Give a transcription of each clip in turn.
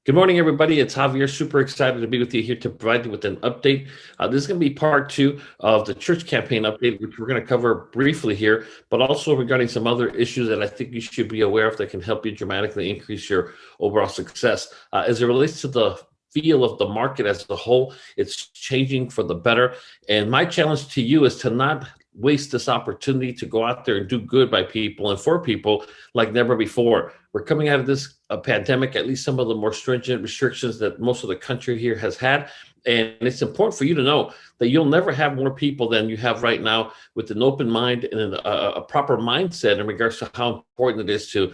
Good morning, everybody. It's Javier. Super excited to be with you here to provide you with an update. This is going to be part two of the church campaign update, which we're going to cover briefly here, but also regarding some other issues that I think you should be aware of that can help you dramatically increase your overall success. As it relates to the feel of the market as a whole, it's changing for the better. And my challenge to you is to not waste this opportunity to go out there and do good by people and for people like never before. We're coming out of this pandemic, at least some of the more stringent restrictions that most of the country here has had. And it's important for you to know that you'll never have more people than you have right now with an open mind and a proper mindset in regards to how important it is to,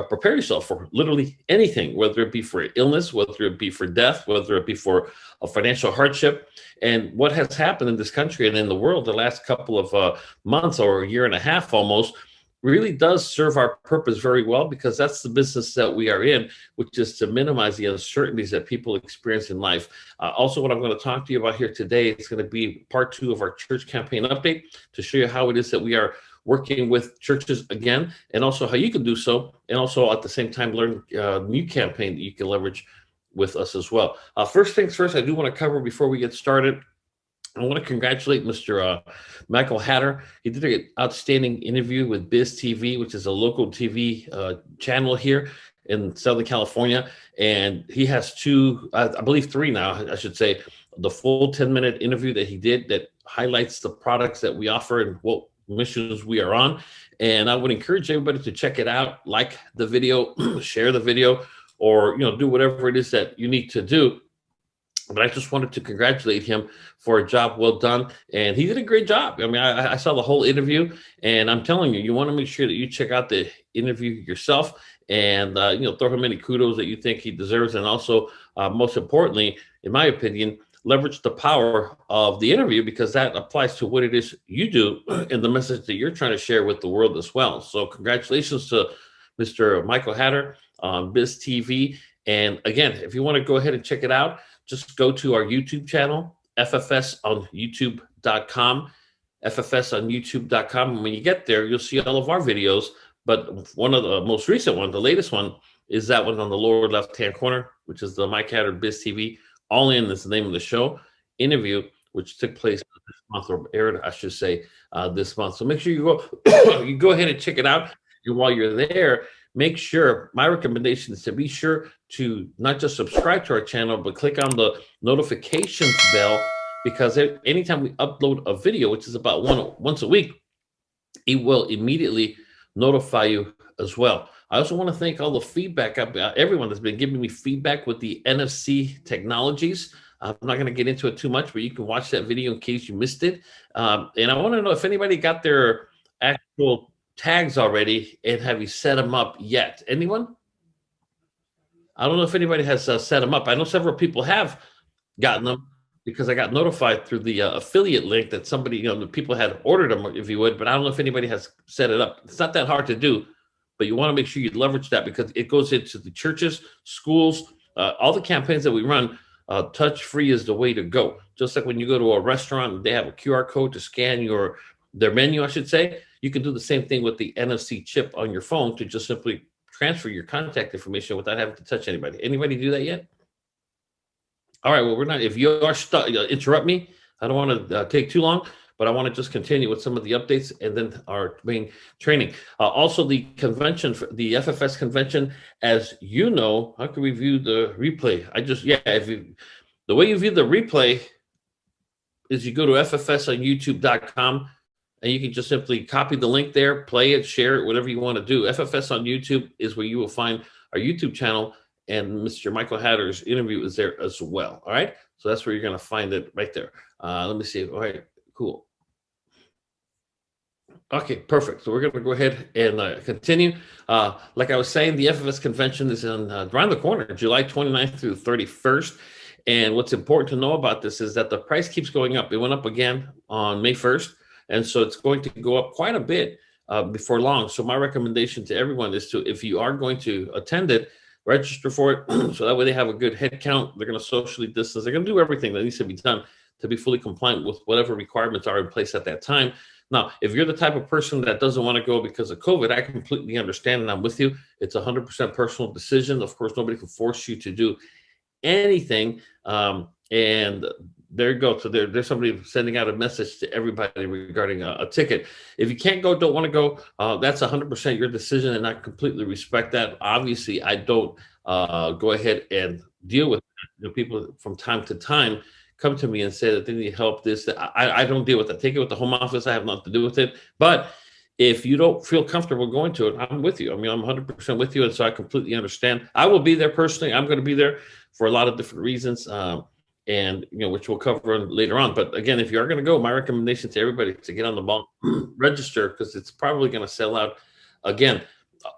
prepare yourself for literally anything, whether it be for illness, whether it be for death, whether it be for a financial hardship. And what has happened in this country and in the world the last couple of months or a year and a half almost really does serve our purpose very well, because that's the business that we are in, which is to minimize the uncertainties that people experience in life. Also, what I'm going to talk to you about here today is going to be part two of our church campaign update to show you how it is that we are working with churches again, and also how you can do so, and also at the same time learn a new campaign that you can leverage with us as well. First things first, I do want to cover before we get started, I want to congratulate Mr. Michael Hatter. He did an outstanding interview with Biz TV, which is a local TV channel here in Southern California. And he has two, I believe three now, I should say, the full 10-minute interview that he did that highlights the products that we offer and what missions we are on. And I would encourage everybody to check it out, like the video, share the video, or do whatever it is that you need to do. But I just wanted to congratulate him for a job well done. And he did a great job. I mean, I saw the whole interview, and I'm telling you, you want to make sure that you check out the interview yourself and, throw him any kudos that you think he deserves. And also, most importantly, in my opinion, leverage the power of the interview, because that applies to what it is you do and the message that you're trying to share with the world as well. So congratulations to Mr. Michael Hatter on Biz TV. And again, if you want to go ahead and check it out, just go to our YouTube channel, FFS on YouTube.com, FFS on YouTube.com. And when you get there, you'll see all of our videos. But one of the most recent ones, the latest one, is that one on the lower left-hand corner, which is the Mike Hatter Biz TV. All In is the name of the show, interview, which took place this month, or aired, I should say, this month. So make sure you go ahead and check it out. And while you're there, make sure, my recommendation is to be sure to not just subscribe to our channel, but click on the notifications bell, because anytime we upload a video, which is about once a week, it will immediately notify you as well. I also want to thank all the feedback, everyone that's been giving me feedback with the NFC technologies. I'm not going to get into it too much, but you can watch that video in case you missed it. And I want to know if anybody got their actual tags already, and have you set them up yet? Anyone? I don't know if anybody has set them up. I know several people have gotten them, because I got notified through the affiliate link that somebody, the people had ordered them, if you would, but I don't know if anybody has set it up. It's not that hard to do, but you want to make sure you leverage that, because it goes into the churches, schools, all the campaigns that we run. Touch-free is the way to go. Just like when you go to a restaurant and they have a QR code to scan their menu, I should say, you can do the same thing with the NFC chip on your phone to just simply transfer your contact information without having to touch anybody. Anybody do that yet? All right, well, we're not. If you are stuck, interrupt me. I don't want to take too long, but I want to just continue with some of the updates and then our main training. Also, the convention, the FFS convention, as you know, how can we view the replay? The way you view the replay is you go to ffsonyoutube.com, and you can just simply copy the link there, play it, share it, whatever you want to do. FFS on YouTube is where you will find our YouTube channel, and Mr. Michael Hatter's interview is there as well. All right, so that's where you're going to find it right there. Let me see. All right, cool. Okay, perfect. So we're going to go ahead and continue. Like I was saying, the FFS convention is around the corner, July 29th through 31st. And what's important to know about this is that the price keeps going up. It went up again on May 1st. And so it's going to go up quite a bit before long. So my recommendation to everyone is to, if you are going to attend it, register for it, so that way they have a good head count. They're going to socially distance. They're going to do everything that needs to be done to be fully compliant with whatever requirements are in place at that time. Now, if you're the type of person that doesn't want to go because of COVID, I completely understand and I'm with you. It's 100% personal decision. Of course, nobody can force you to do anything. And there you go. So there's somebody sending out a message to everybody regarding a ticket. If you can't go, don't want to go, that's 100% your decision, and I completely respect that. Obviously, I don't go ahead and deal with that. People from time to time come to me and say that they need help. This, that. I don't deal with that. Take it with the home office. I have nothing to do with it. But if you don't feel comfortable going to it, I'm with you. I mean, I'm 100% with you, and so I completely understand. I will be there personally. I'm going to be there for a lot of different reasons, and which we'll cover later on. But again, if you are going to go, my recommendation to everybody to get on the ball, register, because it's probably going to sell out again.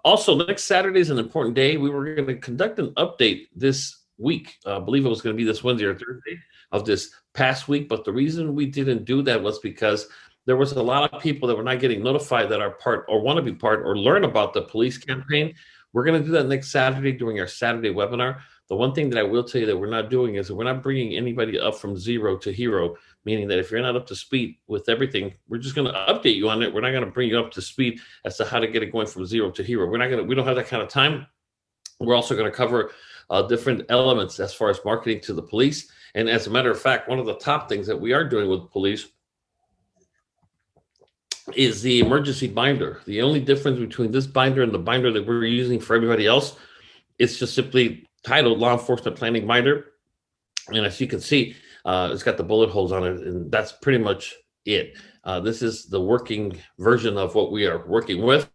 Also, next Saturday is an important day. We were going to conduct an update this week. I believe it was going to be this Wednesday or Thursday of this past week. But the reason we didn't do that was because there was a lot of people that were not getting notified that are part or want to be part or learn about the police campaign. We're going to do that next Saturday during our Saturday webinar. The one thing that I will tell you that we're not doing is that we're not bringing anybody up from zero to hero, meaning that if you're not up to speed with everything, we're just going to update you on it. We're not going to bring you up to speed as to how to get it going from zero to hero. We don't have that kind of time. We're also going to cover different elements as far as marketing to the police. And as a matter of fact, one of the top things that we are doing with police is the emergency binder. The only difference between this binder and the binder that we're using for everybody else, it's just simply titled Law Enforcement Planning Binder. And as you can see, it's got the bullet holes on it, and that's pretty much it. This is the working version of what we are working with.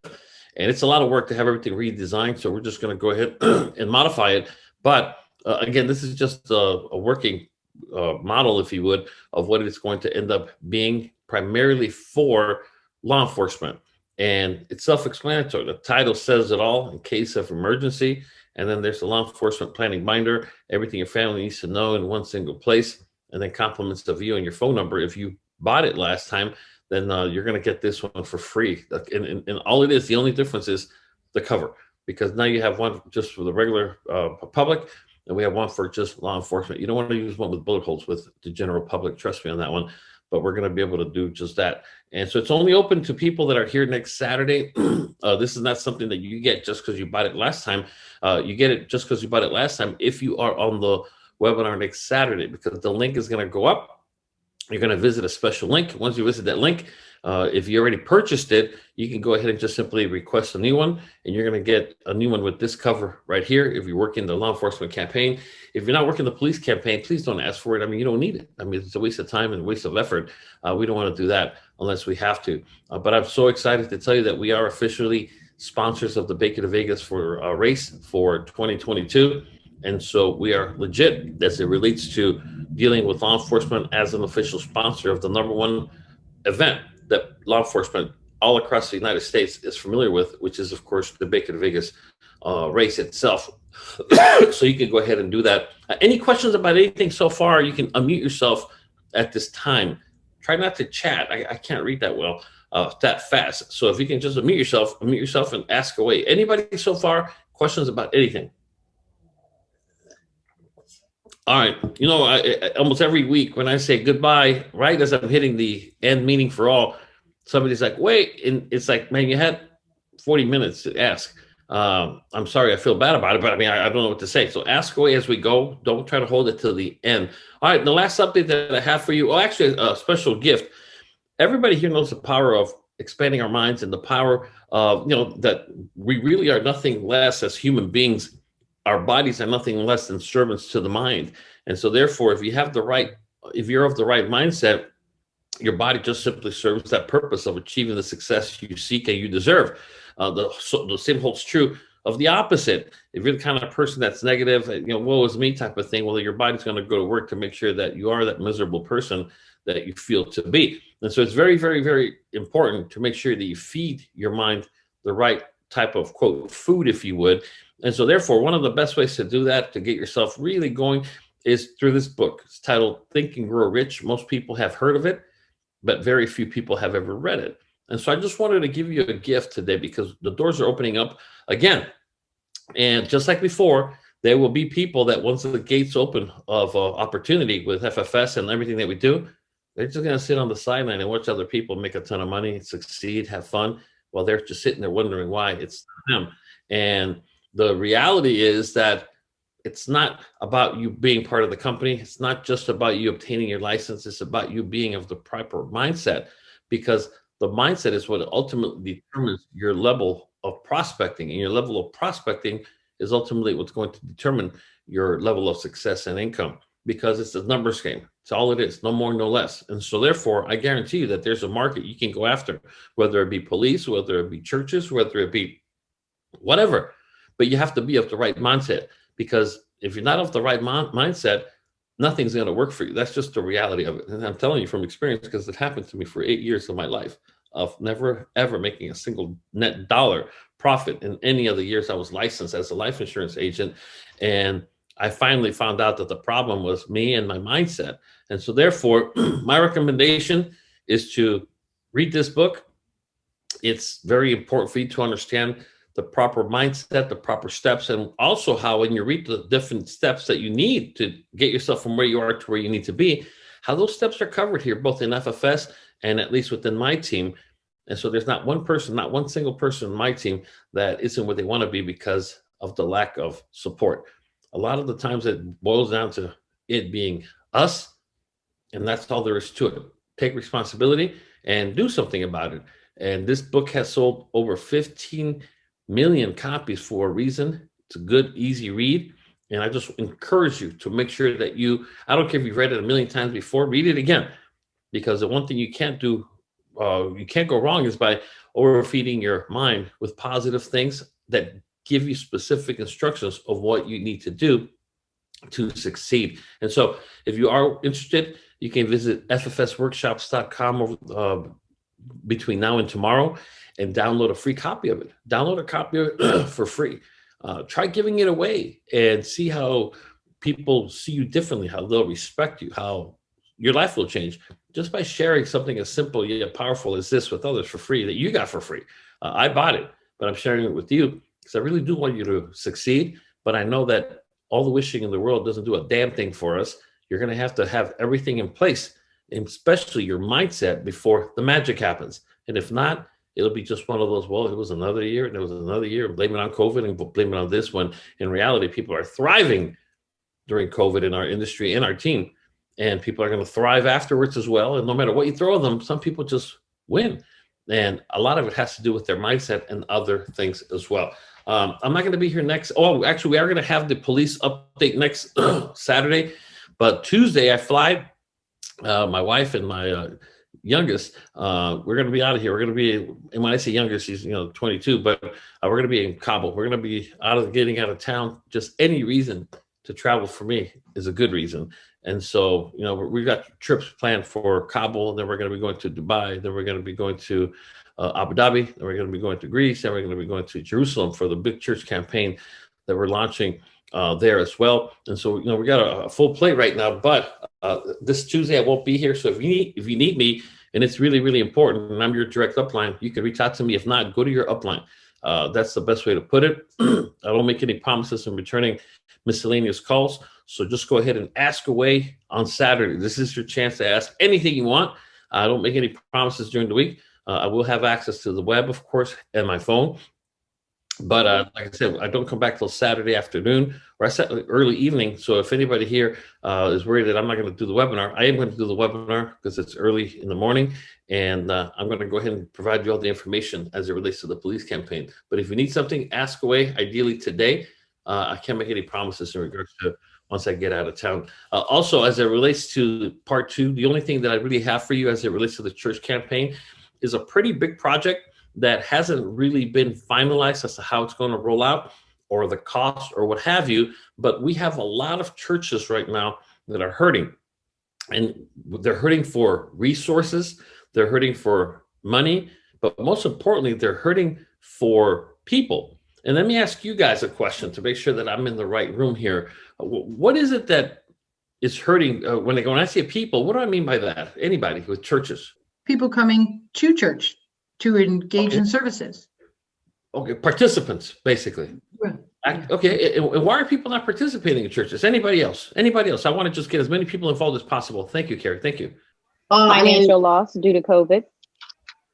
And it's a lot of work to have everything redesigned, so we're just going to go ahead and modify it. But again, this is just a working model, if you would, of what it's going to end up being, primarily for law enforcement. And it's self-explanatory. The title says it all: in case of emergency. And then there's the Law Enforcement Planning Binder, everything your family needs to know in one single place, and then compliments of you and your phone number. If you bought it last time, then you're going to get this one for free. And all it is, the only difference is the cover, because now you have one just for the regular public, and we have one for just law enforcement. You don't want to use one with bullet holes with the general public. Trust me on that one. But we're going to be able to do just that. And so it's only open to people that are here next Saturday. This is not something that you get just because you bought it last time. You get it just because you bought it last time if you are on the webinar next Saturday, because the link is going to go up. You're going to visit a special link. Once you visit that link, if you already purchased it, you can go ahead and just simply request a new one, and you're going to get a new one with this cover right here if you're working the law enforcement campaign. If you're not working the police campaign, please don't ask for it. I mean, you don't need it. I mean, it's a waste of time and a waste of effort. We don't want to do that unless we have to. But I'm so excited to tell you that we are officially sponsors of the Bacon to Vegas for race for 2022. And so we are legit as it relates to dealing with law enforcement as an official sponsor of the #1 event that law enforcement all across the United States is familiar with, which is, of course, the Bacon to Vegas race itself. So you can go ahead and do that. Any questions about anything so far, you can unmute yourself at this time. Try not to chat. I can't read that well, that fast. So if you can just unmute yourself and ask away. Anybody so far, questions about anything? All right. I almost every week when I say goodbye, right as I'm hitting the end meeting for all, somebody's like, wait. And it's like, man, you had 40 minutes to ask. I'm sorry, I feel bad about it, but I mean, I don't know what to say. So ask away as we go. Don't try to hold it till the end. All right. The last update that I have for you, actually a special gift. Everybody here knows the power of expanding our minds and the power of, that we really are nothing less as human beings. Our bodies are nothing less than servants to the mind. And so therefore, if you're of the right mindset, your body just simply serves that purpose of achieving the success you seek and you deserve. The same holds true of the opposite. If you're the kind of person that's negative, woe is me type of thing, well, your body's going to go to work to make sure that you are that miserable person that you feel to be. And so it's very, very, very important to make sure that you feed your mind the right type of, quote, food, if you would. And so therefore, one of the best ways to do that, to get yourself really going, is through this book. It's titled Think and Grow Rich. Most people have heard of it, but very few people have ever read it. And so I just wanted to give you a gift today because the doors are opening up again. And just like before, there will be people that once the gates open of opportunity with FFS and everything that we do, They're just going to sit on the sideline and watch other people make a ton of money, succeed, have fun, while they're just sitting there wondering why it's them. And the reality is that it's not about you being part of the company. It's not just about you obtaining your license. It's about you being of the proper mindset, because the mindset is what ultimately determines your level of prospecting. And your level of prospecting is ultimately what's going to determine your level of success and income, because it's a numbers game. It's all it is, no more, no less. And so therefore, I guarantee you that there's a market you can go after, whether it be police, whether it be churches, whether it be whatever. But you have to be of the right mindset, because if you're not of the right mindset, nothing's going to work for you. That's just the reality of it. And I'm telling you from experience, because it happened to me for 8 years of my life, of never, ever making a single net dollar profit in any of the years I was licensed as a life insurance agent. And I finally found out that the problem was me and my mindset. And so therefore, my recommendation is to read this book. It's very important for you to understand the proper mindset, the proper steps, and also how when you read the different steps that you need to get yourself from where you are to where you need to be, how those steps are covered here, both in FFS and at least within my team. And so there's not one person, not one single person in my team that isn't where they want to be because of the lack of support. A lot of the times it boils down to it being us, and that's all there is to it. Take responsibility and do something about it. And this book has sold over 15 million copies for a reason. It's a good, easy read. And I just encourage you to make sure that I don't care if you've read it a million times before, read it again. Because the one thing you can't do, you can't go wrong, is by overfeeding your mind with positive things that give you specific instructions of what you need to do to succeed. And so if you are interested, you can visit ffsworkshops.com between now and tomorrow and download a free copy of it. Download a copy of it for free. Try giving it away and see how people see you differently, how they'll respect you, how your life will change just by sharing something as simple yet powerful as this with others for free that you got for free. I bought it, but I'm sharing it with you because I really do want you to succeed. But I know that all the wishing in the world doesn't do a damn thing for us. You're going to have everything in place, especially your mindset, before the magic happens. And if not, it'll be just one of those, well, it was another year and it was another year, blame it on COVID and blame it on this, when in reality, people are thriving during COVID in our industry and our team. And people are going to thrive afterwards as well. And no matter what you throw at them, some people just win. And a lot of it has to do with their mindset and other things as well. I'm not going to be here next. Oh, actually, we are going to have the police update next Saturday. But Tuesday, I fly. My wife and my youngest, we're going to be out of here. We're going to be, and when I say youngest, he's 22, but we're going to be in Kabul. We're going to be getting out of town. Just any reason to travel for me is a good reason. And so, we've got trips planned for Kabul, then we're going to be going to Dubai, then we're going to be going to Abu Dhabi, then we're going to be going to Greece, then we're going to be going to Jerusalem for the big church campaign that we're launching there as well. And so, we got a full plate right now, but this Tuesday I won't be here. So if you need me, and it's really, really important, and I'm your direct upline, you can reach out to me. If not, go to your upline. That's the best way to put it. I don't make any promises in returning miscellaneous calls. So just go ahead and ask away on Saturday. This is your chance to ask anything you want. I don't make any promises during the week. I will have access to the web, of course, and my phone. But like I said, I don't come back till Saturday afternoon, or I said early evening. So if anybody here is worried that I'm not going to do the webinar, I am going to do the webinar because it's early in the morning. And I'm going to go ahead and provide you all the information as it relates to the police campaign. But if you need something, ask away, ideally today. I can't make any promises in regards to once I get out of town. Also, as it relates to part 2, the only thing that I really have for you as it relates to the church campaign is a pretty big project that hasn't really been finalized as to how it's going to roll out or the cost or what have you. But we have a lot of churches right now that are hurting. And they're hurting for resources. They're hurting for money. But most importantly, they're hurting for people. And let me ask you guys a question to make sure that I'm in the right room here. What is it that is hurting? When I say people, what do I mean by that? Anybody with churches? People coming to church to engage in services. Okay, participants, basically. Yeah. Okay, and why are people not participating in churches? Anybody else? I want to just get as many people involved as possible. Thank you, Carrie. Thank you. Financial loss due to COVID.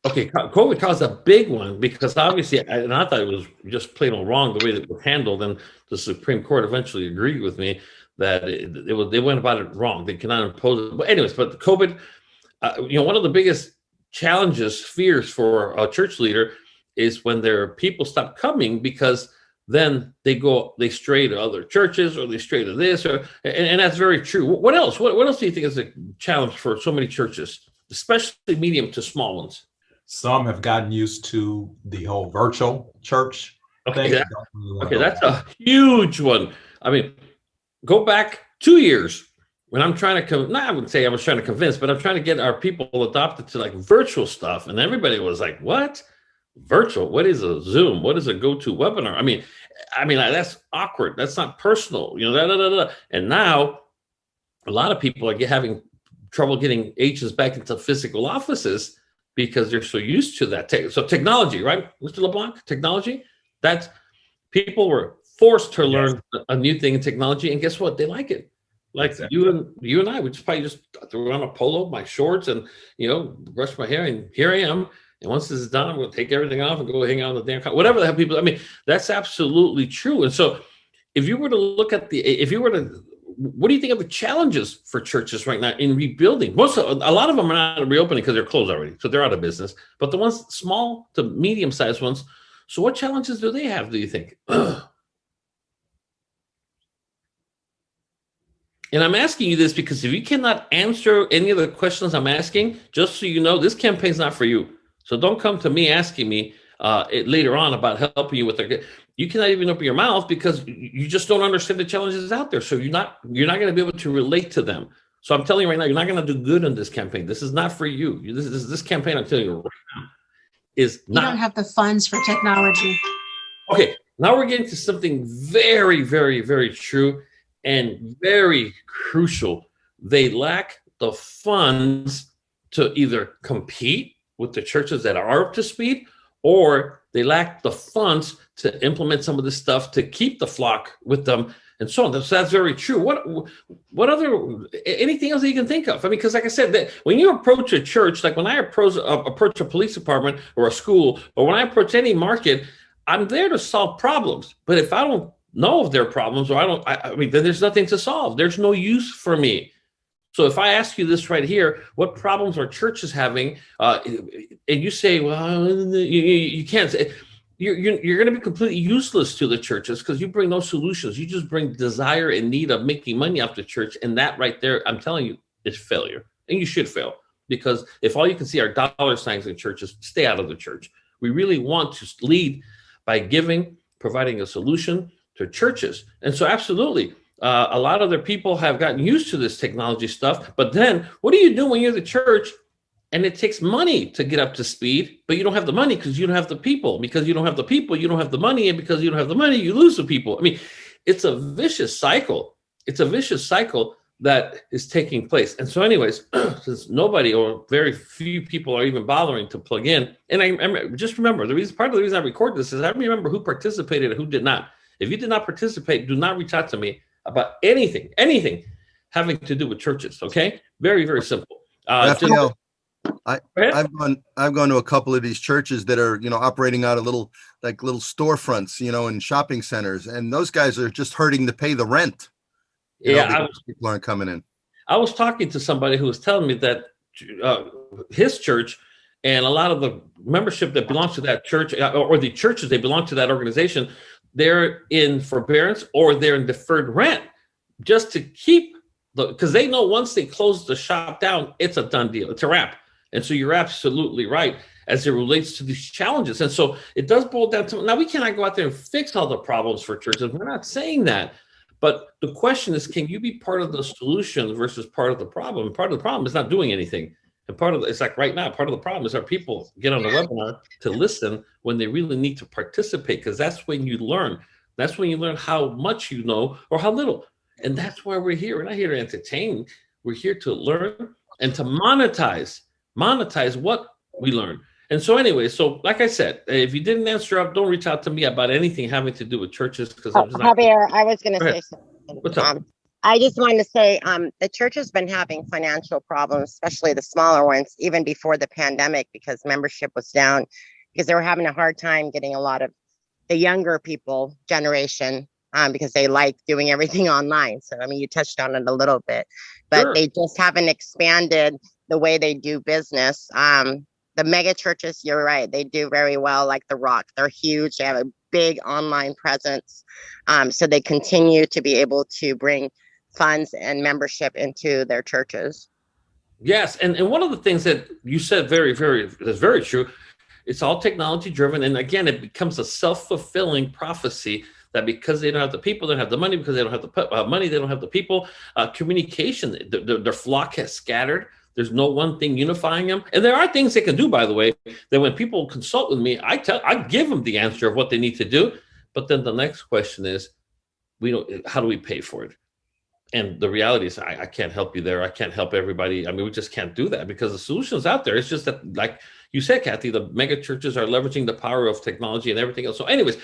Okay, COVID caused a big one because obviously, and I thought it was just plain old wrong the way that it was handled, and the Supreme Court eventually agreed with me that they went about it wrong. They cannot impose it. But anyways, but COVID, one of the biggest challenges, fears for a church leader is when their people stop coming because then they stray to other churches or they stray to this, and that's very true. What else? What else do you think is a challenge for so many churches, especially medium to small ones? Some have gotten used to the whole virtual church thing. That's a huge one. I mean, go back 2 years when I'm trying to I wouldn't say I was trying to convince, but I'm trying to get our people adopted to like virtual stuff, and everybody was like, "What? Virtual? What is a Zoom? What is a GoToWebinar?" I mean, that's awkward. That's not personal, And now, a lot of people are having trouble getting agents back into physical offices because they're so used to that. So technology, right, Mr. LeBlanc? Technology. That's people were forced to learn a new thing in technology, and guess what? They like it. Like exactly. you and I, we just probably just threw on a polo, my shorts, and brush my hair, and here I am. And once this is done, I'm going to take everything off and go hang out on the damn car. Whatever the hell people. I mean, that's absolutely true. And so, if you were to look at what do you think of the challenges for churches right now in rebuilding? A lot of them are not reopening because they're closed already, so they're out of business. But the ones small to medium-sized ones. So, what challenges do they have? Do you think? And I'm asking you this because if you cannot answer any of the questions I'm asking, just so you know, this campaign's not for you. So don't come to me asking me later on about helping you with it. You cannot even open your mouth because you just don't understand the challenges out there. So you're not going to be able to relate to them. So I'm telling you right now, you're not going to do good in this campaign. This is not for you. This campaign, I'm telling you right now, is not. You don't have the funds for technology. Okay, now we're getting to something very, very, very true and very crucial. They lack the funds to either compete with the churches that are up to speed, or they lack the funds to implement some of this stuff to keep the flock with them, and so on. So that's very true. What other anything else that you can think of? I mean, because like I said, that when you approach a church, like when I approach a police department or a school, or when I approach any market, I'm there to solve problems. But if I don't know of their problems, or then there's nothing to solve. There's no use for me. So if I ask you this right here, what problems are churches having? And you say, well, you can't say, you're going to be completely useless to the churches because you bring no solutions. You just bring desire and need of making money off the church. And that right there, I'm telling you, is failure. And you should fail, because if all you can see are dollar signs in churches, stay out of the church. We really want to lead by providing a solution to churches. And so absolutely, a lot of their people have gotten used to this technology stuff. But then what do you do when you're the church and it takes money to get up to speed, but you don't have the money because you don't have the people? Because you don't have the people, you don't have the money. And because you don't have the money, you lose the people. I mean, it's a vicious cycle. It's a vicious cycle that is taking place. And so anyways, since nobody or very few people are even bothering to plug in, and I just remember, part of the reason I record this is I remember who participated and who did not. If you did not participate, do not reach out to me about anything having to do with churches. Okay, very, very simple. Raphael, I've gone to a couple of these churches that are operating out of little storefronts, in shopping centers, and those guys are just hurting to pay the rent. People aren't coming in. I was talking to somebody who was telling me that his church and a lot of the membership that belongs to that church, or the churches they belong to that organization, they're in forbearance or they're in deferred rent just to keep because they know once they close the shop down, it's a done deal. It's a wrap. And so you're absolutely right as it relates to these challenges. And so it does boil down to, now we cannot go out there and fix all the problems for churches. We're not saying that. But the question is, can you be part of the solution versus part of the problem? Part of the problem is not doing anything. And it's like right now, part of the problem is our people get on the webinar to listen when they really need to participate, because that's when you learn. That's when you learn how much you know or how little. And that's why we're here. We're not here to entertain. We're here to learn and to monetize what we learn. And so anyway, so like I said, if you didn't answer up, don't reach out to me about anything having to do with churches. Because Javier, I was going to say something. What's up? I just wanted to say, the church has been having financial problems, especially the smaller ones, even before the pandemic, because membership was down, because they were having a hard time getting a lot of the younger people generation, because they like doing everything online. So, I mean, you touched on it a little bit, but Sure. they just haven't expanded the way they do business. The mega churches, you're right, they do very well, like The Rock. They're huge. They have a big online presence. So they continue to be able to bring funds and membership into their churches. Yes, and one of the things that you said that's very true. It's all technology driven, and again, it becomes a self-fulfilling prophecy that because they don't have the people, they don't have the money. Because they don't have the money, they don't have the people. Communication, their flock has scattered. There's no one thing unifying them, and there are things they can do. By the way, that when people consult with me, I give them the answer of what they need to do. But then the next question is, how do we pay for it? And the reality is, I can't help you there. I can't help everybody. I mean, we just can't do that because the solution's out there. It's just that, like you said, Kathy, the mega churches are leveraging the power of technology and everything else. So anyways,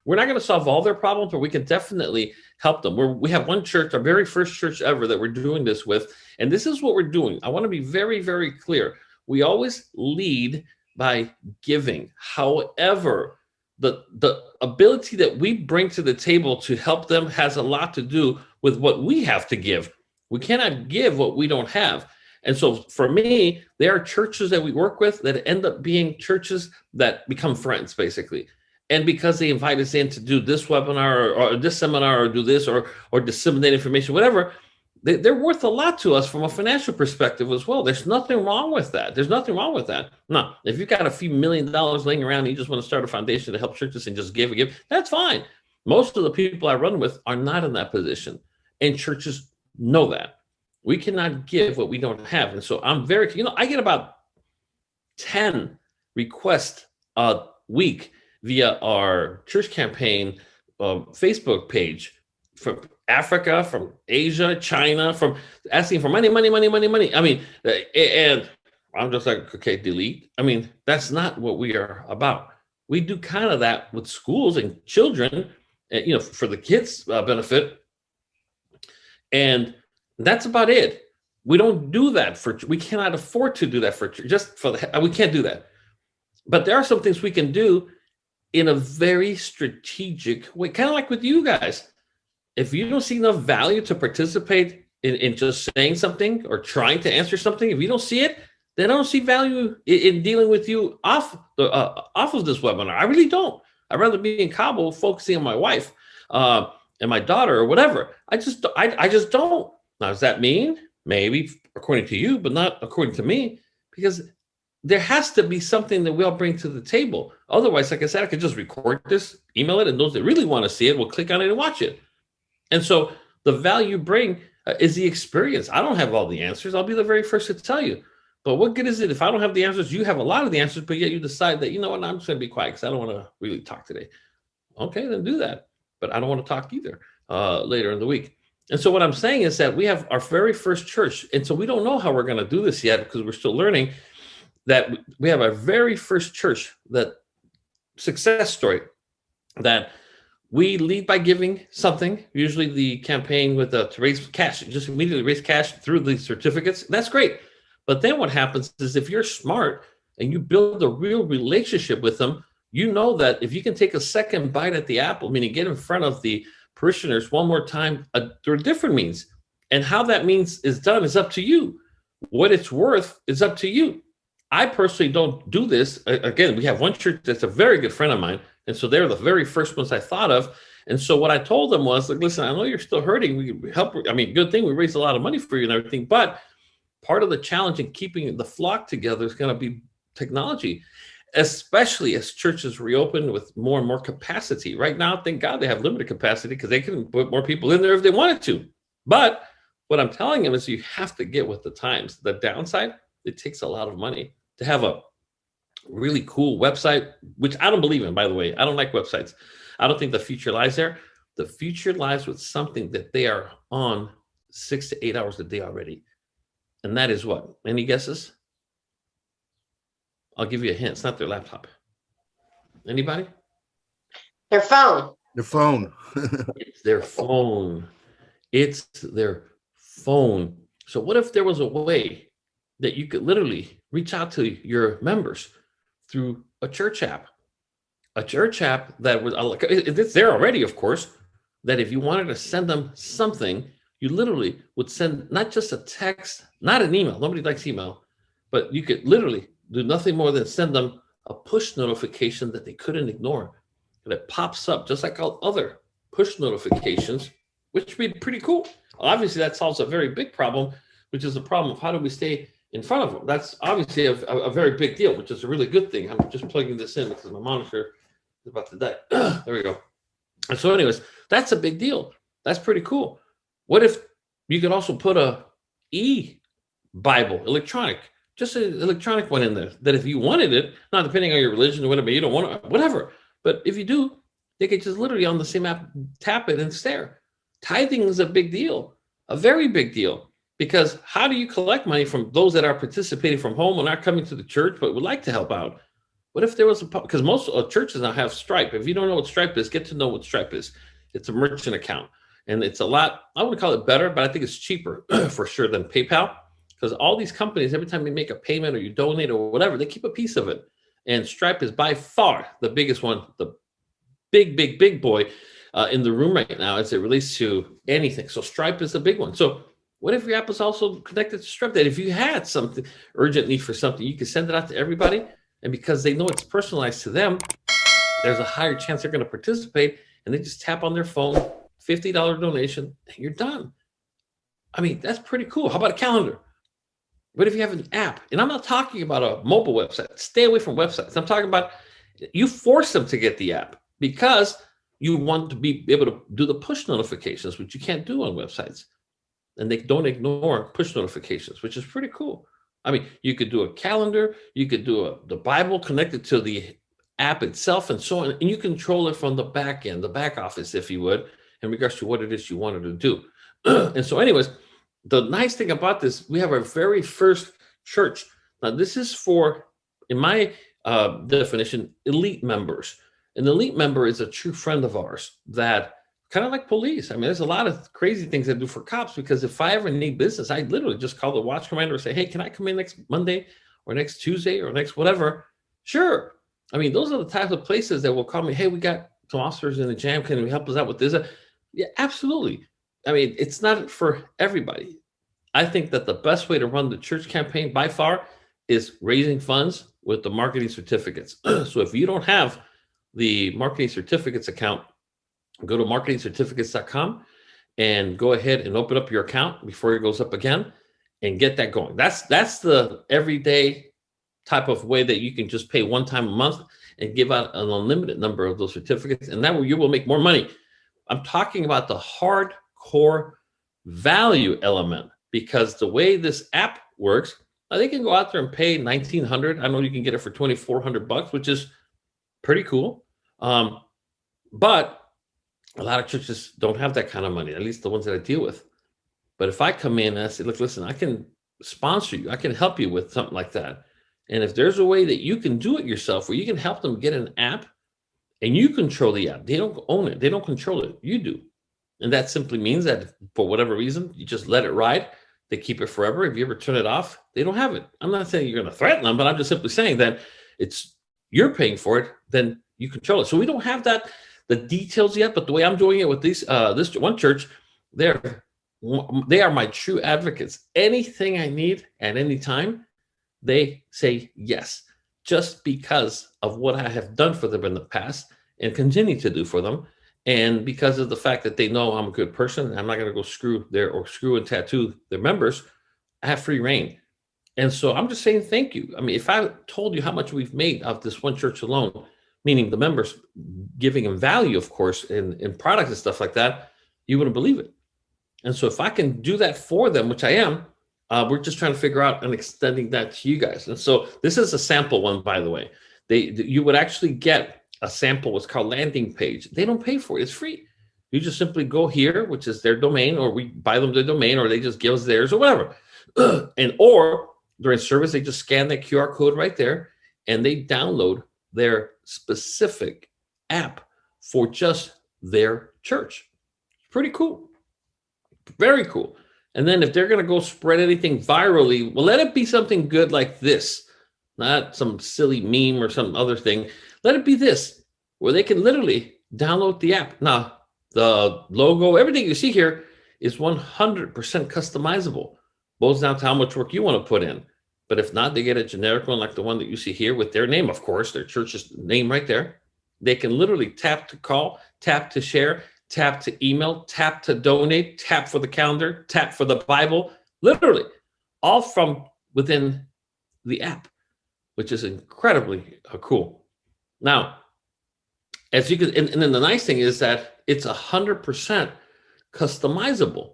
we're not going to solve all their problems, but we can definitely help them. We have one church, our very first church ever that we're doing this with. And this is what we're doing. I want to be very, very clear. We always lead by giving. However, the ability that we bring to the table to help them has a lot to do with what we have to give. We cannot give what we don't have. And so for me, there are churches that we work with that end up being churches that become friends, basically. And because they invite us in to do this webinar or this seminar or do this or disseminate information, whatever, they're worth a lot to us from a financial perspective as well. There's nothing wrong with that. There's nothing wrong with that. Now, if you've got a few $1 million laying around and you just want to start a foundation to help churches and just give, that's fine. Most of the people I run with are not in that position. And churches know that. We cannot give what we don't have. And so I'm I get about 10 requests a week via our church campaign Facebook page from Africa, from Asia, China, from asking for money. I mean, and I'm just like, okay, delete. I mean, that's not what we are about. We do kind of that with schools and children, for the kids' benefit. And that's about it. We don't do that we cannot afford to do that we can't do that. But there are some things we can do in a very strategic way, kind of like with you guys. If you don't see enough value to participate in just saying something or trying to answer something, if you don't see it, then I don't see value in dealing with you off of this webinar. I really don't. I'd rather be in Cabo focusing on my wife and my daughter or whatever. I just don't. Now, does that mean? Maybe according to you, but not according to me, because there has to be something that we all bring to the table. Otherwise, like I said, I could just record this, email it, and those that really want to see it will click on it and watch it. And so the value you bring is the experience. I don't have all the answers. I'll be the very first to tell you. But what good is it if I don't have the answers? You have a lot of the answers, but yet you decide that, you know what, I'm just going to be quiet because I don't want to really talk today. Okay, then do that. But I don't want to talk either later in the week. And so what I'm saying is that we have our very first church. And so we don't know how we're going to do this yet because we're still learning, that we have our very first church, that success story, that we lead by giving something, usually the campaign with to raise cash, just immediately raise cash through the certificates. That's great. But then what happens is if you're smart and you build a real relationship with them, you know that if you can take a second bite at the apple, meaning get in front of the parishioners one more time through different means. And how that means is done is up to you. What it's worth is up to you. I personally don't do this. Again, we have one church that's a very good friend of mine. And so they're the very first ones I thought of. And so what I told them was, like, listen, I know you're still hurting. We help. I mean, good thing we raised a lot of money for you and everything. But part of the challenge in keeping the flock together is going to be technology, especially as churches reopen with more and more capacity. Right now, thank God they have limited capacity because they can put more people in there if they wanted to. But what I'm telling them is you have to get with the times. The downside, it takes a lot of money to have a really cool website, which I don't believe in, by the way. I don't like websites. I don't think the future lies there. The future lies with something that they are on 6 to 8 hours a day already. And that is what? Any guesses? I'll give you a hint. It's not their laptop. Anybody? Their phone. Their phone. It's their phone. It's their phone. So what if there was a way that you could literally reach out to your members through a church app? A church app that was, it's there already, of course, that if you wanted to send them something, you literally would send not just a text, not an email. Nobody likes email, but you could literally do nothing more than send them a push notification that they couldn't ignore. And it pops up just like all other push notifications, which would be pretty cool. Obviously, that solves a very big problem, which is the problem of how do we stay in front of them. That's obviously a very big deal, which is a really good thing. I'm just plugging this in because my monitor is about to die. There we go. And so anyways, that's a big deal. That's pretty cool. What if you could also put a e-Bible, electronic, just an electronic one in there, that if you wanted it, not depending on your religion or whatever, you don't want it, whatever. But if you do, they could just literally on the same app, tap it and stare. Tithing is a big deal, a very big deal, because how do you collect money from those that are participating from home or not coming to the church, but would like to help out? What if there was because most churches now have Stripe. If you don't know what Stripe is, get to know what Stripe is. It's a merchant account. And it's a lot, I wouldn't call it better, but I think it's cheaper for sure than PayPal. Because all these companies, every time you make a payment or you donate or whatever, they keep a piece of it. And Stripe is by far the biggest one, the big boy in the room right now as it relates to anything. So Stripe is the big one. So what if your app is also connected to Stripe? That if you had something urgent need for something, you could send it out to everybody. And because they know it's personalized to them, there's a higher chance they're going to participate. And they just tap on their phone, $50 donation, and you're done. I mean, that's pretty cool. How about a calendar? What if you have an app? And I'm not talking about a mobile website. Stay away from websites. I'm talking about you force them to get the app because you want to be able to do the push notifications, which you can't do on websites. And they don't ignore push notifications, which is pretty cool. I mean, you could do a calendar, you could do the Bible connected to the app itself and so on. And you control it from the back end, the back office, if you would, in regards to what it is you wanted to do. And so anyways, the nice thing about this, we have our very first church. Now, this is for, in my definition, elite members. An elite member is a true friend of ours that kind of like police. I mean, there's a lot of crazy things I do for cops because if I ever need business, I literally just call the watch commander and say, hey, can I come in next Monday or next Tuesday or next whatever? Sure. I mean, those are the types of places that will call me, hey, we got some officers in the jam. Can you help us out with this? Yeah, absolutely. I mean, it's not for everybody. I think that the best way to run the church campaign by far is raising funds with the marketing certificates. So if you don't have the marketing certificates account, go to marketingcertificates.com and go ahead and open up your account before it goes up again and get that going. That's the everyday type of way that you can just pay one time a month and give out an unlimited number of those certificates. And that way you will make more money. I'm talking about the hardcore value element because the way this app works, they can go out there and pay $1,900. I know you can get it for $2,400, which is pretty cool. But a lot of churches don't have that kind of money, at least the ones that I deal with. But if I come in and I say, look, listen, I can sponsor you. I can help you with something like that. And if there's a way that you can do it yourself, where you can help them get an app and you control the app, they don't own it. They don't control it. You do. And that simply means that for whatever reason, you just let it ride. They keep it forever. If you ever turn it off, they don't have it. I'm not saying you're going to threaten them, but I'm just simply saying that you're paying for it, then you control it. So we don't have the details yet, but the way I'm doing it with this one church, they are my true advocates. Anything I need at any time, they say yes, just because of what I have done for them in the past and continue to do for them. And because of the fact that they know I'm a good person, I'm not going to go screw and tattoo their members. I have free reign. And so I'm just saying thank you. I mean, if I told you how much we've made of this one church alone, meaning the members giving them value, of course, in products and stuff like that, you wouldn't believe it. And so if I can do that for them, which I am, we're just trying to figure out and extending that to you guys. And so this is a sample one, by the way. You would actually get a sample, what's called landing page. They don't pay for it. It's free. You just simply go here, which is their domain, or we buy them the domain, or they just give us theirs or whatever. Or during service, they just scan that QR code right there and they download their specific app for just their church. Pretty cool. Very cool. And then if they're going to go spread anything virally, well, let it be something good like this, not some silly meme or some other thing. Let it be this, where they can literally download the app. Now, the logo, everything you see here is 100% customizable. Boils down to how much work you want to put in. But if not, they get a generic one like the one that you see here with their name, of course, their church's name right there. They can literally tap to call, tap to share, tap to email, tap to donate, tap for the calendar, tap for the Bible, literally all from within the app, which is incredibly cool. Now, as you can, and then the nice thing is that it's 100% customizable,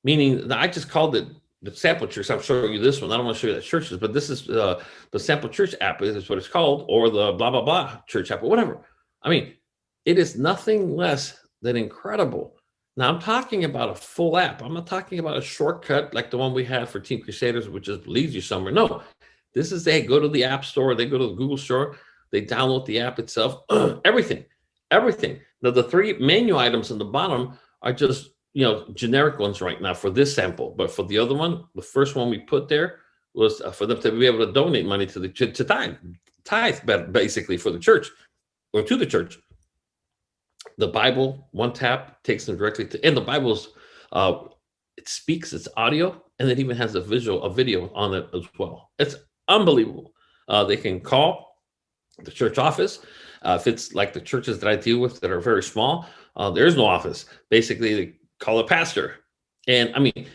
meaning that I just called it the sample church. I'm showing you this one. I don't want to show you that churches, but this is the sample church app is what it's called, or the blah, blah, blah church app, or whatever. I mean, it is nothing less than incredible. Now I'm talking about a full app. I'm not talking about a shortcut like the one we have for Team Crusaders, which just leads you somewhere. No, this is they go to the App Store, they go to the Google Store, they download the app itself, everything. Now the 3 menu items on the bottom are just, generic ones right now for this sample. But for the other one, the first one we put there was for them to be able to donate money to the tithe, basically for the church or to the church. The Bible, one tap takes them directly to, and the Bible's, it speaks, it's audio, and it even has a video on it as well. It's unbelievable. They can call the church office. If it's like the churches that I deal with that are very small, there is no office. Basically, they call a pastor. And I mean,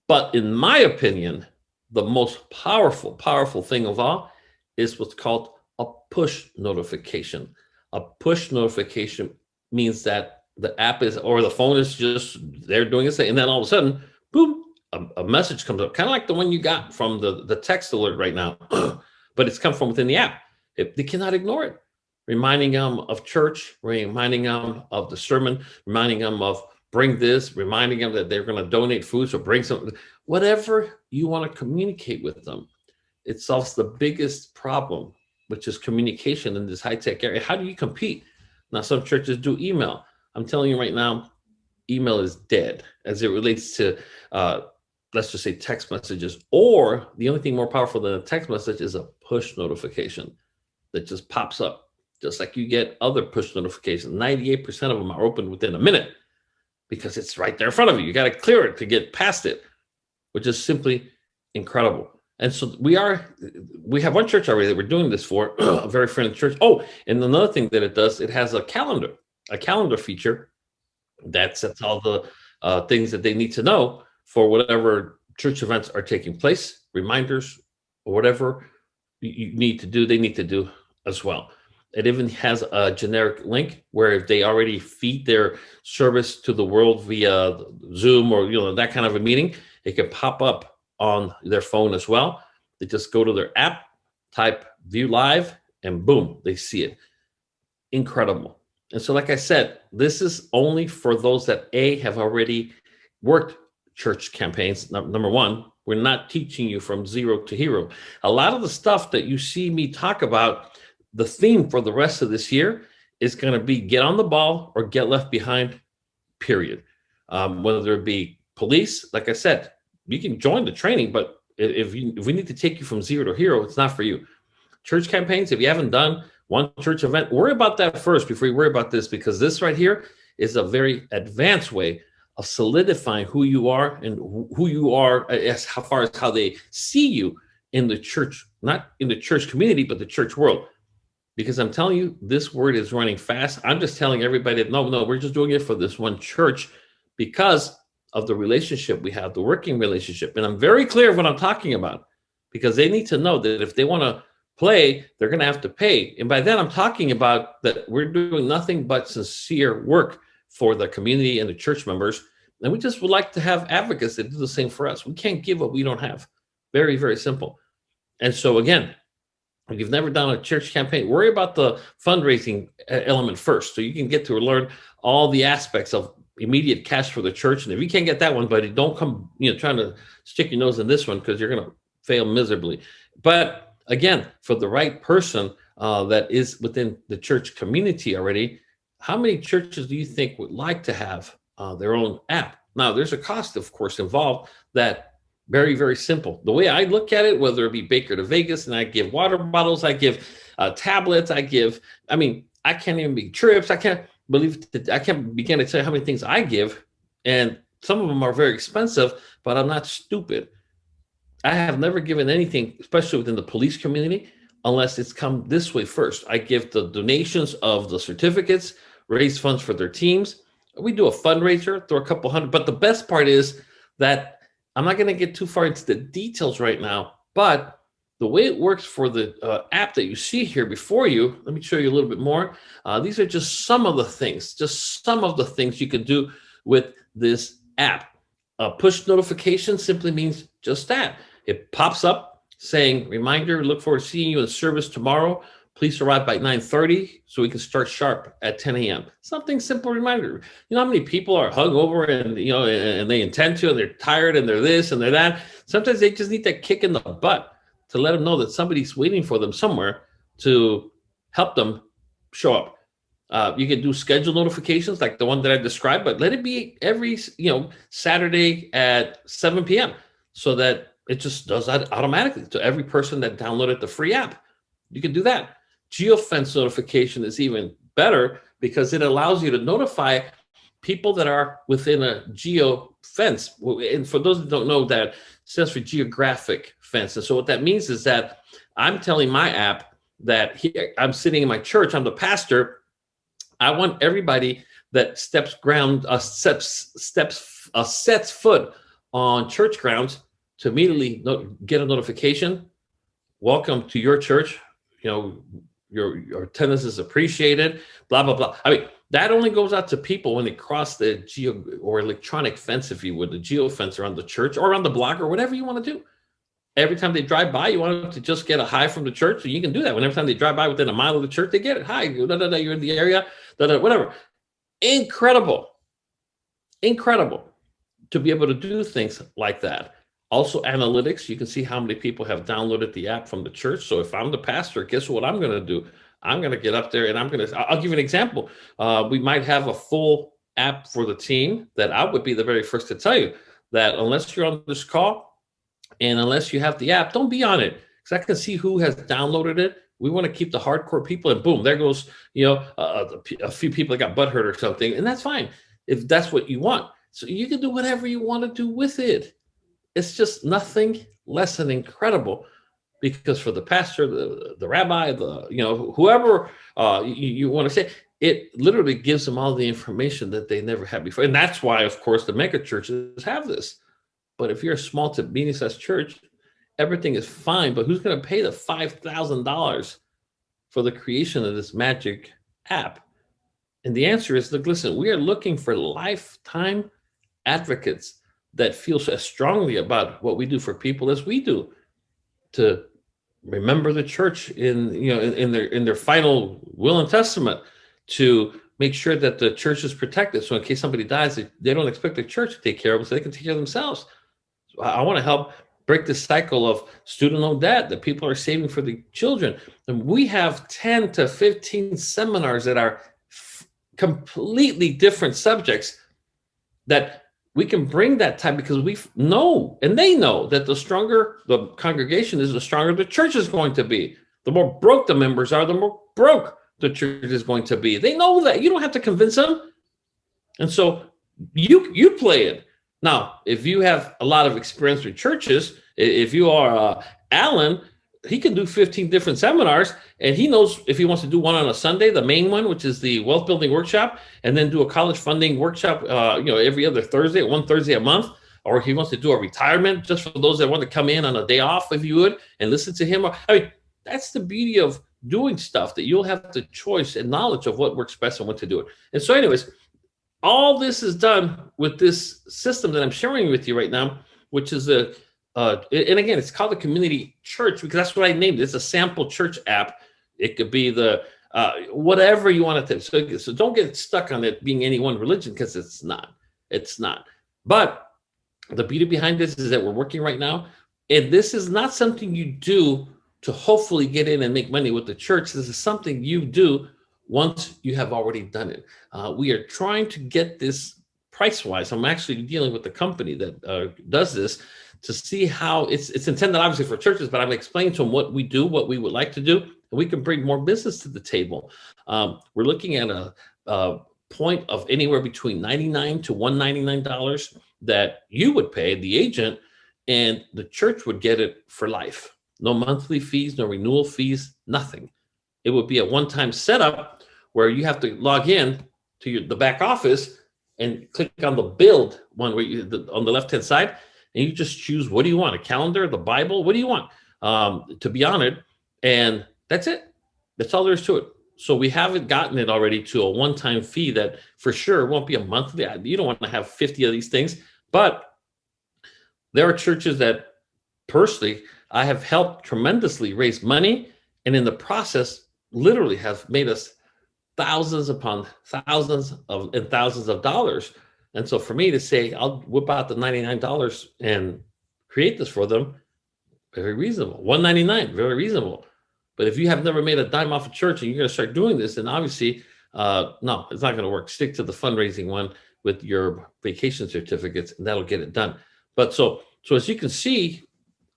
but in my opinion, the most powerful thing of all is what's called a push notification. A push notification means that the app is, or the phone is just, they're doing a thing. And then all of a sudden, boom, a message comes up, kind of like the one you got from the text alert right now, but it's come from within the app. They cannot ignore it. Reminding them of church, reminding them of the sermon, reminding them of bring this, reminding them that they're going to donate food, so bring something, whatever you want to communicate with them. It solves the biggest problem, which is communication in this high-tech area. How do you compete? Now, some churches do email. I'm telling you right now, email is dead as it relates to, let's just say text messages, or the only thing more powerful than a text message is a push notification that just pops up, just like you get other push notifications. 98% of them are opened within a minute because it's right there in front of you. You got to clear it to get past it, which is simply incredible. And so we have one church already that we're doing this for, a very friendly church. Oh, and another thing that it does, it has a calendar feature that sets all the things that they need to know for whatever church events are taking place, reminders, or whatever you need to do, they need to do as well. It even has a generic link where if they already feed their service to the world via Zoom or that kind of a meeting, it can pop up on their phone as well. They just go to their app, type view live, and boom, they see it. Incredible. And so, like I said, this is only for those that have already worked church campaigns. Number one, we're not teaching you from zero to hero. A lot of the stuff that you see me talk about, the theme for the rest of this year is going to be get on the ball or get left behind, period. Whether it be police, like I said, you can join the training, but if we need to take you from zero to hero, it's not for you. Church campaigns, if you haven't done one church event, worry about that first before you worry about this, because this right here is a very advanced way of solidifying who you are and who you are as far as how they see you in the church, not in the church community, but the church world. Because I'm telling you, this word is running fast. I'm just telling everybody, no, we're just doing it for this one church because of the relationship we have, the working relationship. And I'm very clear of what I'm talking about, because they need to know that if they want to play, they're going to have to pay. And by that, I'm talking about that we're doing nothing but sincere work for the community and the church members. And we just would like to have advocates that do the same for us. We can't give what we don't have. Very, very simple. And so again, if you've never done a church campaign, worry about the fundraising element first, so you can get to learn all the aspects of immediate cash for the church. And if you can't get that one, buddy, don't come, trying to stick your nose in this one, because you're going to fail miserably. But again, for the right person that is within the church community already, how many churches do you think would like to have their own app Now, there's a cost, of course, involved that very, very simple. The way I look at it, whether it be Baker to Vegas, and I give water bottles, I give tablets, I can't even be trips. I can't begin to tell you how many things I give. And some of them are very expensive, but I'm not stupid. I have never given anything, especially within the police community, unless it's come this way first. I give the donations of the certificates, raise funds for their teams. We do a fundraiser, throw a couple hundred. But the best part is that I'm not going to get too far into the details right now, but the way it works for the app that you see here before you, let me show you a little bit more. These are just some of the things you can do with this app. Push notification simply means just that. It pops up saying, reminder, look forward to seeing you in service tomorrow. Please arrive by 9:30 so we can start sharp at 10 a.m. Something simple reminder. You know how many people are hungover and they intend to, and they're tired and they're this and they're that. Sometimes they just need that kick in the butt to let them know that somebody's waiting for them somewhere to help them show up. You can do schedule notifications like the one that I described, but let it be every Saturday at 7 p.m. so that it just does that automatically to every person that downloaded the free app. You can do that. Geofence notification is even better because it allows you to notify people that are within a geofence. And for those that don't know, that stands for geographic fence. And so what that means is that I'm telling my app that here, I'm sitting in my church, I'm the pastor. I want everybody that sets foot on church grounds to immediately get a notification. Welcome to your church. Your attendance is appreciated, blah, blah, blah. I mean, that only goes out to people when they cross the geo or electronic fence, if you would, the geo fence around the church or around the block or whatever you want to do. Every time they drive by, you want them to just get a hi from the church. So you can do that. Every time they drive by within a mile of the church, they get it. Hi, you're in the area, whatever. Incredible to be able to do things like that. Also, analytics, you can see how many people have downloaded the app from the church. So if I'm the pastor, guess what I'm going to do? I'm going to get up there and I'll give you an example. We might have a full app for the team that I would be the very first to tell you that unless you're on this call and unless you have the app, don't be on it. Because I can see who has downloaded it. We want to keep the hardcore people, and boom, there goes, a few people that got butthurt or something. And that's fine if that's what you want. So you can do whatever you want to do with it. It's just nothing less than incredible, because for the pastor, the rabbi, whoever you want to say, it literally gives them all the information that they never had before. And that's why, of course, the mega churches have this. But if you're a small to medium-sized church, everything is fine. But who's going to pay the $5,000 for the creation of this magic app? And the answer is, look, listen, we are looking for lifetime advocates that feels as strongly about what we do for people as we do, to remember the church in their final will and testament, to make sure that the church is protected. So in case somebody dies, they don't expect the church to take care of them, so they can take care of themselves. So I want to help break the cycle of student loan debt that people are saving for the children. And we have 10 to 15 seminars that are completely different subjects that we can bring that time, because we know, and they know, that the stronger the congregation is, the stronger the church is going to be. The more broke the members are, the more broke the church is going to be. They know that. You don't have to convince them. And so you play it. Now, if you have a lot of experience with churches, if you are Alan, he can do 15 different seminars, and he knows if he wants to do one on a Sunday, the main one, which is the wealth building workshop, and then do a college funding workshop, every other Thursday, one Thursday a month, or if he wants to do a retirement just for those that want to come in on a day off, if you would, and listen to him. I mean, that's the beauty of doing stuff, that you'll have the choice and knowledge of what works best and when to do it. And so anyways, all this is done with this system that I'm sharing with you right now, which is and again, it's called the Community Church because that's what I named it. It's a sample church app. It could be the whatever you want it to. So don't get stuck on it being any one religion, because it's not. It's not. But the beauty behind this is that we're working right now, and this is not something you do to hopefully get in and make money with the church. This is something you do once you have already done it. We are trying to get this price wise. I'm actually dealing with the company that does this to see how it's intended, obviously, for churches, but I'm explaining to them what we do, what we would like to do, and we can bring more business to the table. We're looking at a point of anywhere between $99 to $199 that you would pay the agent, and the church would get it for life. No monthly fees, no renewal fees, nothing. It would be a one-time setup where you have to log in to the back office and click on the build one where on the left-hand side, and you just choose, what do you want? A calendar, the Bible? What do you want to be on it? And that's it. That's all there is to it. So we haven't gotten it already to a one-time fee that for sure won't be a monthly. You don't want to have 50 of these things, but there are churches that personally I have helped tremendously raise money, and in the process literally have made us thousands upon thousands of dollars. And so for me to say, I'll whip out the $99 and create this for them, very reasonable. $199, very reasonable. But if you have never made a dime off a church and you're going to start doing this, then obviously, no, it's not going to work. Stick to the fundraising one with your vacation certificates, and that'll get it done. But so as you can see,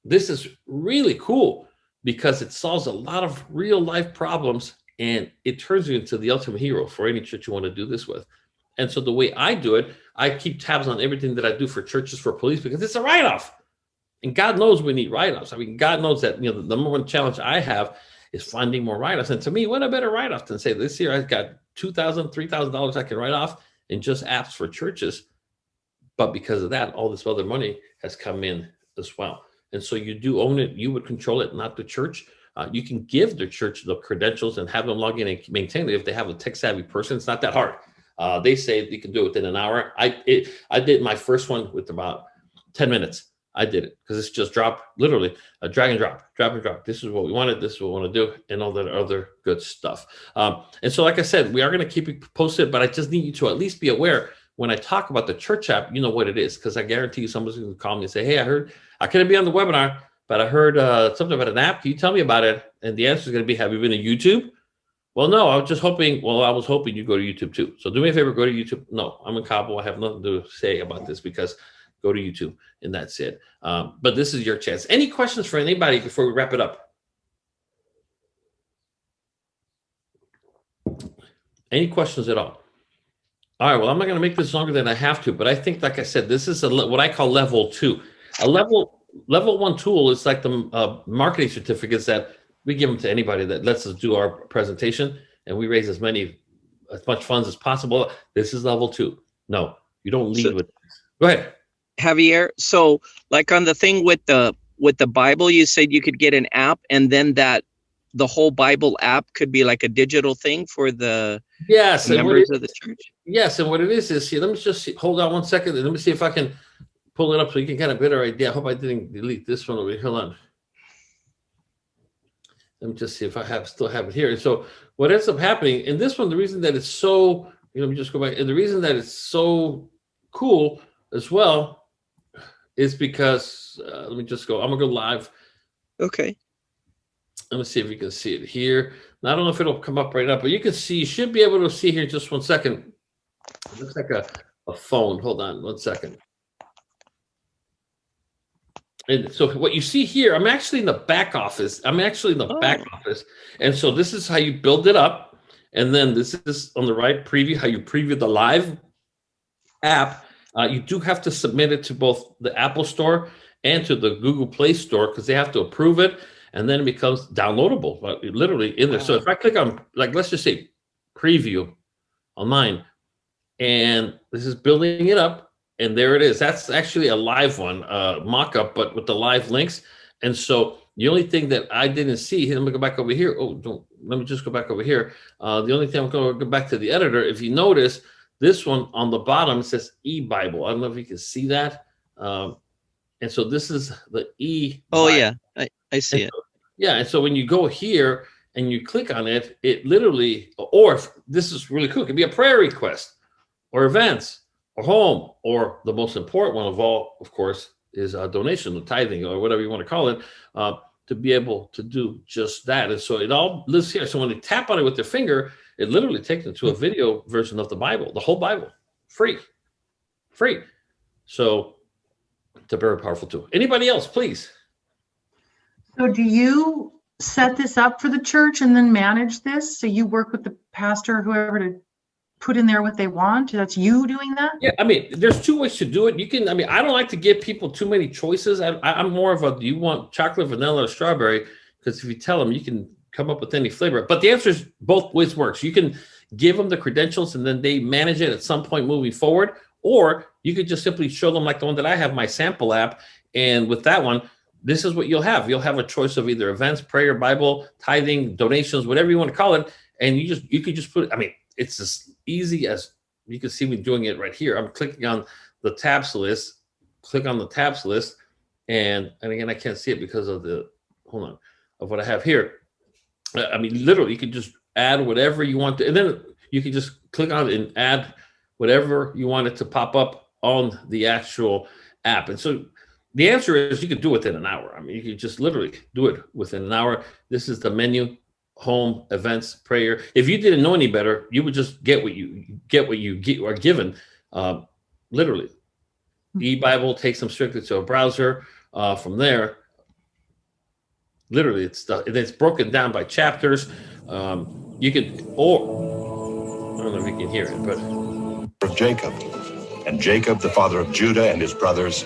this is really cool because it solves a lot of real life problems, and it turns you into the ultimate hero for any church you want to do this with. And so the way I do it, I keep tabs on everything that I do for churches, for police, because it's a write-off. And God knows we need write-offs. I mean, God knows that, the number one challenge I have is finding more write-offs. And to me, what a better write-off than say, this year I've got $2,000, $3,000 I can write off in just apps for churches. But because of that, all this other money has come in as well. And so you do own it. You would control it, not the church. You can give the church the credentials and have them log in and maintain it. If they have a tech-savvy person, it's not that hard. They say you can do it within an hour. I did my first one with about 10 minutes. I did it because it's just literally a drag and drop. This is what we wanted. This is what we want to do, and all that other good stuff. And so, like I said, we are going to keep it posted, but I just need you to at least be aware when I talk about the church app, you know what it is, because I guarantee you somebody's going to call me and say, hey, I heard I couldn't be on the webinar, but I heard something about an app. Can you tell me about it? And the answer is going to be, have you been to YouTube? Well, no, I was just hoping. Well, I was hoping you go to YouTube too. So do me a favor, go to YouTube. No, I'm in Cabo. I have nothing to say about this because go to YouTube and that's it. But this is your chance. Any questions for anybody before we wrap it up? Any questions at all? All right, well, I'm not going to make this longer than I have to, but I think, like I said, this is what I call level 2. A level 1 tool is like the marketing certificates that we give them to anybody that lets us do our presentation, and we raise as much funds as possible. This is level 2. No, you don't lead with this. Go ahead, Javier. So, like on the thing with the Bible, you said you could get an app, and then the whole Bible app could be like a digital thing for the members of the church. Yes, and what it is here, let me just hold on one second, and let me see if I can pull it up so you can get a better idea. I hope I didn't delete this one over here. Hold on. Let me just see if I still have it here. So what ends up happening in this one, the reason that it's so, let me just go back, and the reason that it's so cool as well is because, let me just go, I'm gonna go live. Okay. Let me see if you can see it here. Now, I don't know if it'll come up right now, but you can see, you should be able to see here in just 1 second. It looks like a phone. Hold on 1 second. And so what you see here, I'm actually in the back office. Back office. And so this is how you build it up. And then this is on the right preview, how you preview the live app. You do have to submit it to both the Apple Store and to the Google Play Store because they have to approve it. And then it becomes downloadable, literally in there. So if I click on, like, let's just say preview on mine, and this is building it up, and there it is. That's actually a live one, mock-up, but with the live links. And so the only thing that I didn't see, let me go back over here. Let me just go back over here. The only thing, I'm going to go back to the editor. If you notice, this one on the bottom says eBible. I don't know if you can see that. And so this is the e. Oh, yeah, I see it. Yeah, and so when you go here and you click on it, it literally, or if this is really cool, it could be a prayer request or events or home, or the most important one of all, of course, is a donation, the tithing, or whatever you want to call it, to be able to do just that. And so it all lives here. So when they tap on it with their finger, it literally takes them to a video version of the Bible, the whole Bible, free. free. So it's a very powerful tool. Anybody else, please? So do you set this up for the church and then manage this? So you work with the pastor or whoever to put in there what they want? That's you doing that? Yeah, I mean, there's two ways to do it. You can, I mean, I don't like to give people too many choices. I'm more of a, do you want chocolate, vanilla, or strawberry? Because if you tell them, you can come up with any flavor. But the answer is both ways works. You can give them the credentials and then they manage it at some point moving forward. Or you could just simply show them like the one that I have, my sample app. And with that one, this is what you'll have. You'll have a choice of either events, prayer, Bible, tithing, donations, whatever you want to call it. And you could just put, I mean, it's as easy as you can see me doing it right here. I'm clicking on the tabs list, click on the tabs list. And again, I can't see it because of the, hold on, of what I have here. I mean, literally, you could just add whatever you want to, and then you can just click on it and add whatever you want it to pop up on the actual app. And so the answer is you could do it within an hour. I mean, you could just literally do it within an hour. This is the menu, home, events, prayer. If you didn't know any better, you would just get what you are given. Literally, eBible takes them strictly to a browser. From there, literally, it's broken down by chapters. You could, or I don't know if you can hear it, but of Jacob, and Jacob the father of Judah and his brothers,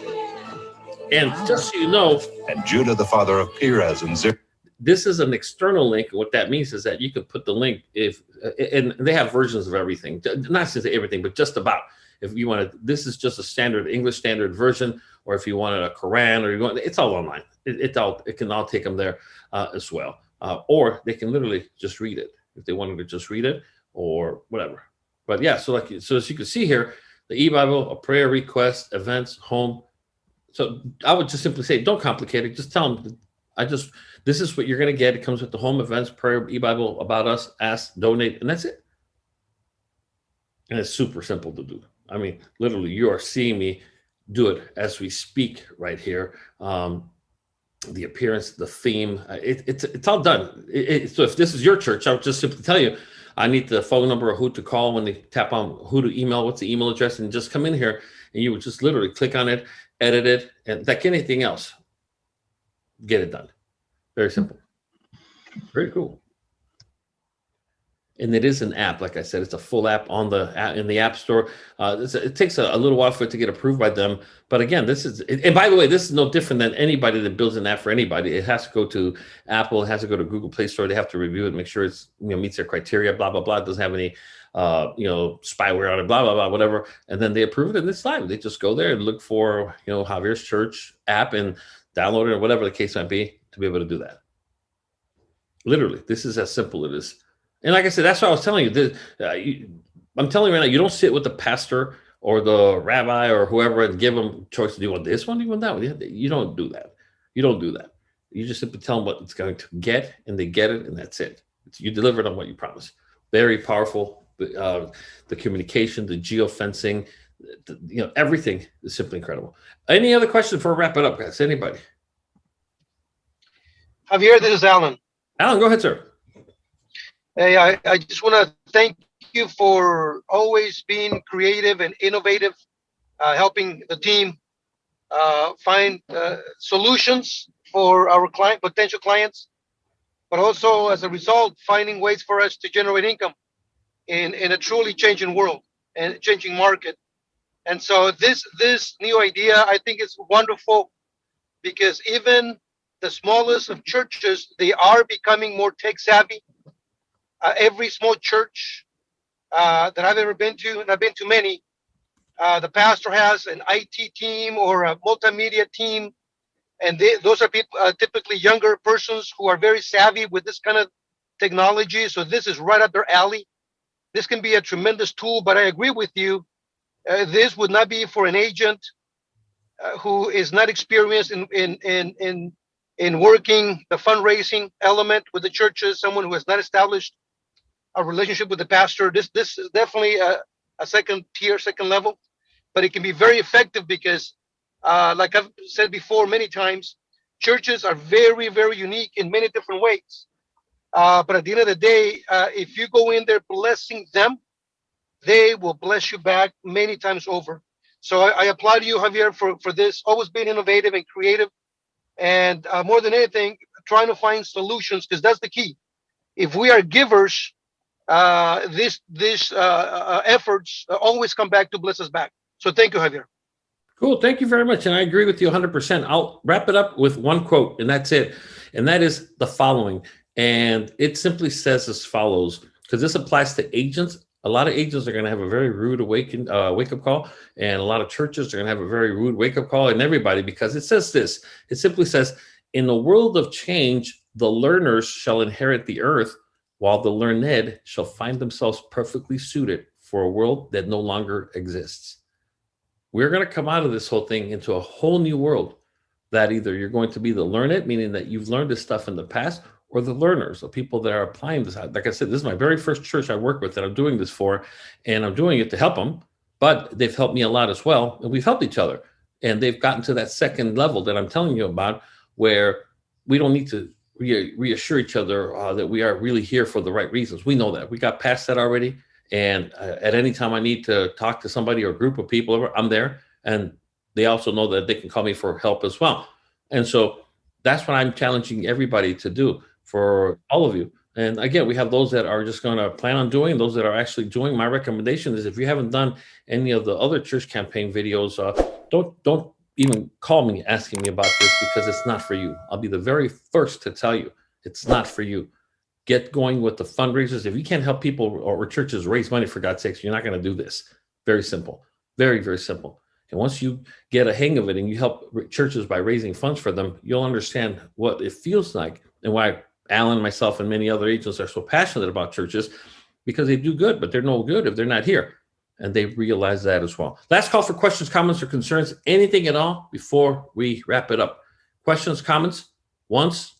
and just so you know, and Judah the father of Perez and Zerah. This is an external link. What that means is that you could put the link and they have versions of everything, not to say everything, but just about. If you want to, this is just a standard English standard version, or if you wanted a Quran, or you want, it's all online. It can all take them there as well, or they can literally just read it if they wanted to just read it or whatever. But yeah, so as you can see here, the eBible, a prayer request, events, home. So I would just simply say, don't complicate it. Just tell them, this is what you're going to get. It comes with the home, events, prayer, eBible, about us, ask, donate, and that's it. And it's super simple to do. I mean, literally, you are seeing me do it as we speak right here. The appearance, the theme, it's all done. So if this is your church, I would just simply tell you, I need the phone number of who to call when they tap on who to email, what's the email address, and just come in here and you would just literally click on it, edit it, and like anything else, get it done. Very simple. Very cool. And it is an app, like I said, it's a full app in the App Store. It takes a little while for it to get approved by them, but again, and by the way, this is no different than anybody that builds an app for anybody. It has to go to Apple, it has to go to Google Play Store. They have to review it, make sure it's meets their criteria, blah blah blah. It doesn't have any spyware on it, blah blah blah, whatever. And then they approve it, and it's live. They just go there and look for Javier's Church app and download it, or whatever the case might be, to be able to do that. Literally, this is as simple as it is. And like I said, that's what I was telling you. I'm telling you right now, you don't sit with the pastor or the rabbi or whoever and give them choice to do you want this one, do you want that one. You don't do that. You don't do that. You just simply tell them what it's going to get, and they get it, and that's it. You delivered on what you promised. Very powerful. The communication, the geofencing, everything is simply incredible. Any other questions before we wrap it up, guys? Anybody? Javier, this is Alan. Alan, go ahead, sir. Hey, I just want to thank you for always being creative and innovative, helping the team find solutions for our potential clients, but also as a result, finding ways for us to generate income in a truly changing world and changing market. And so this new idea, I think, is wonderful, because even the smallest of churches, they are becoming more tech savvy. Every small church that I've ever been to, and I've been to many, the pastor has an IT team or a multimedia team, and those are people, typically younger persons who are very savvy with this kind of technology. So this is right up their alley. This can be a tremendous tool, but I agree with you. This would not be for an agent who is not experienced in working the fundraising element with the churches, someone who has not established a relationship with the pastor. This is definitely a second tier, second level, but it can be very effective because, like I've said before many times, churches are very, very unique in many different ways. But at the end of the day, if you go in there blessing them, they will bless you back many times over. So I applaud you, Javier, for this, always being innovative and creative. And more than anything, trying to find solutions, because that's the key. If we are givers, these efforts always come back to bless us back. So thank you, Javier. Cool. Thank you very much. And I agree with you 100%. I'll wrap it up with one quote, and that's it. And that is the following. And it simply says as follows, because this applies to agents. A lot of agents are going to have a very rude wake-up call, and a lot of churches are going to have a very rude wake-up call, and everybody, because it says this. It simply says, in the world of change, the learners shall inherit the earth, while the learned shall find themselves perfectly suited for a world that no longer exists. We're going to come out of this whole thing into a whole new world that either you're going to be the learned, meaning that you've learned this stuff in the past, or the learners, the people that are applying this. Like I said, this is my very first church I work with that I'm doing this for, and I'm doing it to help them, but they've helped me a lot as well, and we've helped each other. And they've gotten to that second level that I'm telling you about, where we don't need to reassure each other that we are really here for the right reasons. We know that. We got past that already. And at any time I need to talk to somebody or a group of people, I'm there. And they also know that they can call me for help as well. And so that's what I'm challenging everybody to do, for all of you. And again, we have those that are just going to plan on doing, those that are actually doing. My recommendation is, if you haven't done any of the other church campaign videos, don't even call me asking me about this, because it's not for you. I'll be the very first to tell you it's not for you. Get going with the fundraisers. If you can't help people or churches raise money, for God's sakes, you're not going to do this. Very simple. Very, very simple. And once you get a hang of it and you help churches by raising funds for them, you'll understand what it feels like, and why Alan, myself, and many other agents are so passionate about churches, because they do good, but they're no good if they're not here. And they realize that as well. Last call for questions, comments, or concerns. Anything at all before we wrap it up? Questions, comments? Once?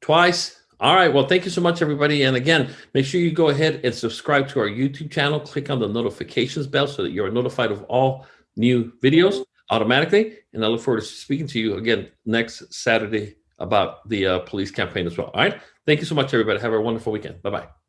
Twice? All right. Well, thank you so much, everybody. And again, make sure you go ahead and subscribe to our YouTube channel. Click on the notifications bell so that you're notified of all new videos automatically. And I look forward to speaking to you again next Saturday about the police campaign as well. All right. Thank you so much, everybody. Have a wonderful weekend. Bye-bye.